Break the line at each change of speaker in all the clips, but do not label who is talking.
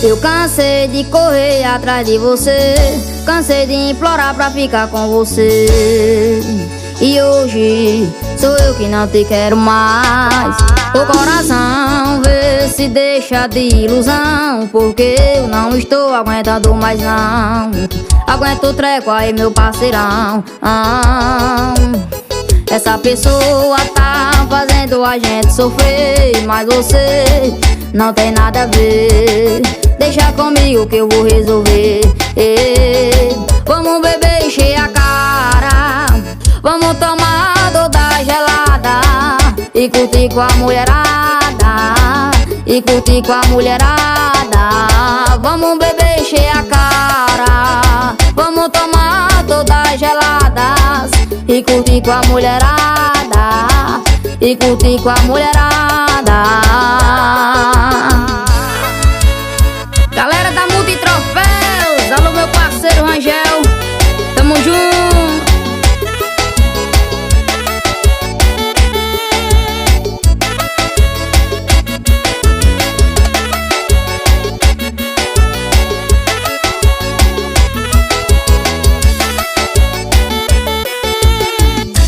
Eu cansei de correr atrás de você, cansei de implorar pra ficar com você. E hoje sou eu que não te quero mais. O coração vê se deixa de ilusão, porque eu não estou aguentando mais não. Aguento o treco aí, meu parceirão. Essa pessoa tá fazendo a gente sofrer, mas você não tem nada a ver. Deixa comigo que eu vou resolver. Vamos beber, encher a cara, vamos tomar toda gelada e curtir com a mulherada, e curtir com a mulherada. Vamos beber, encher a cara, vamos tomar todas geladas e curtir com a mulherada, e curtir com a mulherada. Galera da Multitroféus, alô meu parceiro Rangel, tamo junto.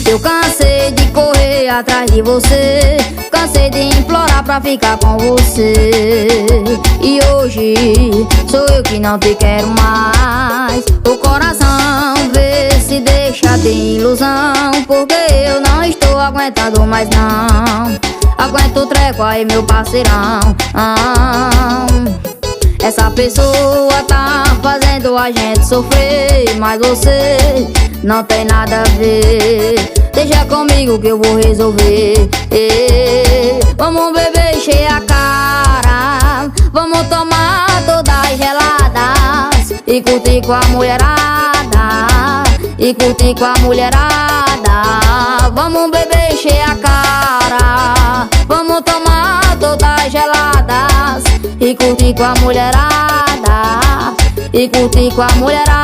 Eu cansei de correr atrás de você, cansei de implorar pra ficar com você. E hoje sou eu que não te quero mais. O coração vê se deixa de ilusão, porque eu não estou aguentando mais não. Aguento o treco aí, meu parceirão. Essa pessoa tá fazendo a gente sofrer, mas você não tem nada a ver. Deixa comigo que eu vou resolver. Vamos beber, encher a cara, vamos tomar todas geladas e curtir com a mulherada, e curtir com a mulherada. Vamos beber, encher a cara, vamos tomar todas geladas e curtir com a mulherada, e curtir com a mulherada.